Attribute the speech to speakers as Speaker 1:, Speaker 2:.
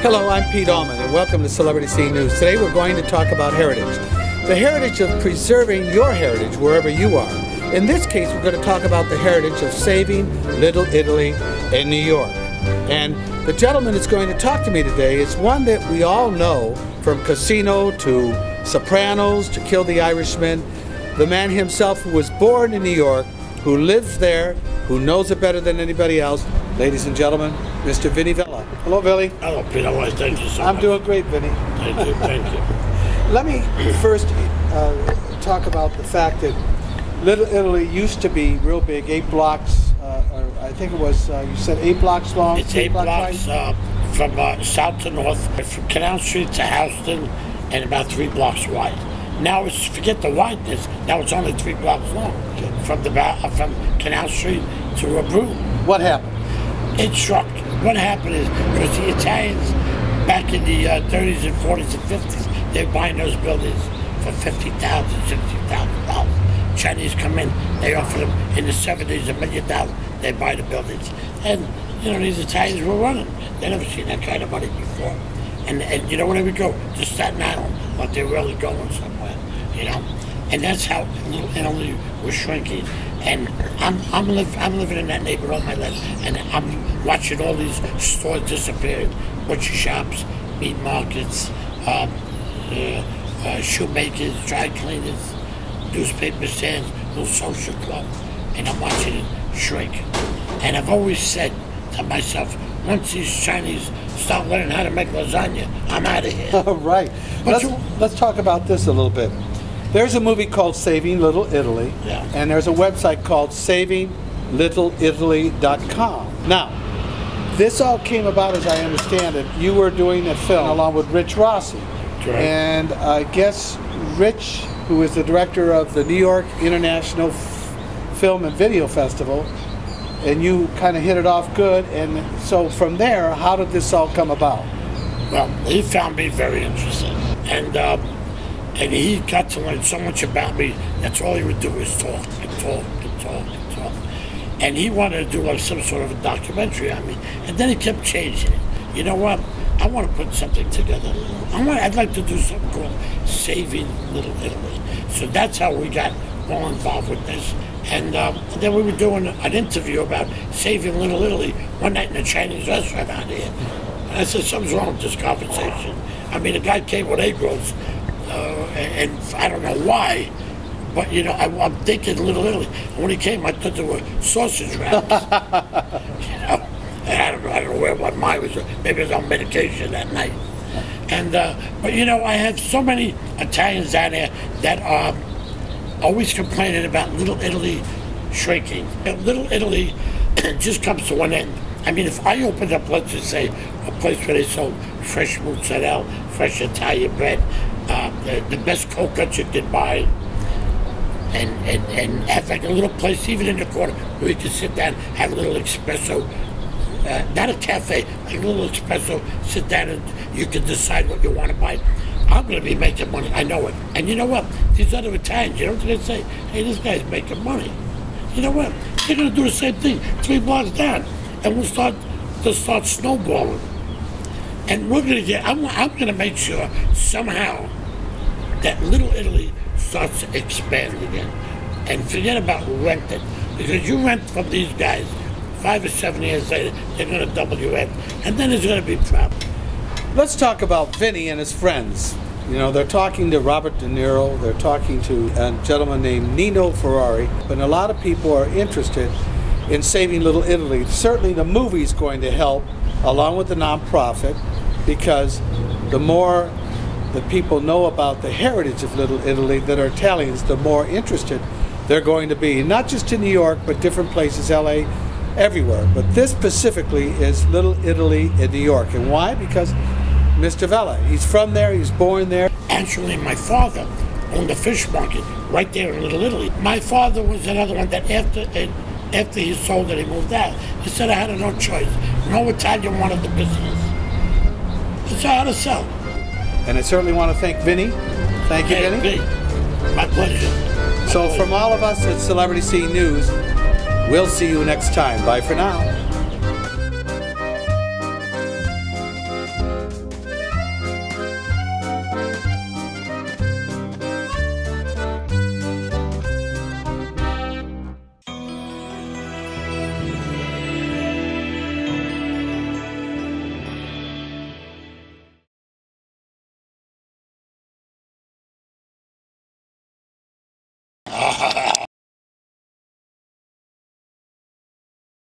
Speaker 1: Hello, I'm Pete Allman, and welcome to Celebrity Scene News. Today we're going to talk about heritage. The heritage of preserving your heritage wherever you are. In this case, we're going to talk about the heritage of saving Little Italy in New York. And the gentleman that's going to talk to me today is one that we all know, from Casino to Sopranos to Kill the Irishman. The man himself who was born in New York, who lives there, who knows it better than anybody else. Ladies and gentlemen, Mr. Vinny Vella. Hello, Billy.
Speaker 2: Hello, Pete. I want to thank you so much.
Speaker 1: I'm doing great, Vinny.
Speaker 2: Thank you, thank you.
Speaker 1: Let me first talk about the fact that Little Italy used to be real big, 8 blocks, I think it was, you said 8 blocks long?
Speaker 2: It's 8 blocks from south to north, from Canal Street to Houston, and about 3 blocks wide. Now, forget the wideness, now it's only 3 blocks long, from Canal Street to Broome.
Speaker 1: What happened?
Speaker 2: It shrunk. What happened is, because the Italians, back in the 30s and 40s and 50s, they were buying those buildings for $50,000, $60,000. Chinese come in, they offer them in the 70s $1 million, they buy the buildings. And, you know, these Italians were running. They never seen that kind of money before. And you know, where they would go? To Staten Island, like they're really going somewhere, you know? And that's how Little Italy was shrinking. And I'm living in that neighborhood all my life, and I'm watching all these stores disappearing. Butcher shops, meat markets, shoemakers, dry cleaners, newspaper stands, little social club, and I'm watching it shrink. And I've always said to myself, once these Chinese start learning how to make lasagna, I'm out of here.
Speaker 1: All right. Let's talk about this a little bit. There's a movie called Saving Little Italy,
Speaker 2: yeah,
Speaker 1: and there's a website called SavingLittleItaly.com. Now, this all came about, as I understand it, you were doing a film along with Rich Rossi.
Speaker 2: Right.
Speaker 1: And I guess Rich, who is the director of the New York International Film and Video Festival, and you kind of hit it off good. And so from there, how did this all come about?
Speaker 2: Well, he found me very interesting, and he got to learn so much about me. That's all he would do is talk and talk and talk and talk. And he wanted to do like some sort of a documentary on me. And then he kept changing it. You know what? I want to put something together. I'd like to do something called Saving Little Italy. So that's how we got all involved with this. And then we were doing an interview about saving Little Italy one night in a Chinese restaurant out here. And I said, something's wrong with this conversation. I mean, a guy came with egg rolls, and I don't know why, but you know, I'm thinking Little Italy. And when he came, I thought they were sausage wraps. You know, and I don't know where my mind was. Maybe I was on medication that night. And but you know, I have so many Italians down there that are always complaining about Little Italy shrinking. Little Italy just comes to one end. I mean, if I opened up, let's just say, a place where they sold fresh mozzarella, fresh Italian bread, the best coconuts you could buy, and have like a little place, even in the corner, where you could sit down, have a little espresso, not a cafe, like a little espresso, sit down and you can decide what you want to buy. I'm going to be making money, I know it. And you know what? These other Italians, you know what they're going to say? Hey, this guy's making money. You know what? They're going to do the same thing 3 blocks down. And we'll start snowballing. And we're going to get, I'm going to make sure somehow that Little Italy starts to expand again. And forget about renting. Because you rent from these guys, 5 or 7 years later, they're going to double your rent. And then there's going to be problems.
Speaker 1: Let's talk about Vinny and his friends. You know, they're talking to Robert De Niro, they're talking to a gentleman named Nino Ferrari, but a lot of people are interested in saving Little Italy. Certainly the movie's going to help, along with the nonprofit, because the more the people know about the heritage of Little Italy that are Italians, the more interested they're going to be. Not just in New York, but different places, LA, everywhere. But this specifically is Little Italy in New York. And why? Because Mr. Vella, he's from there, he's born there.
Speaker 2: Actually, my father owned a fish market right there in Little Italy. My father was another one that after he sold it, he moved out. He said I had no choice. No Italian wanted the business. So I had to sell.
Speaker 1: And I certainly want to thank Vinny. Thank you, Vinny.
Speaker 2: My pleasure.
Speaker 1: So from all of us at Celebrity Scene News, we'll see you next time. Bye for now.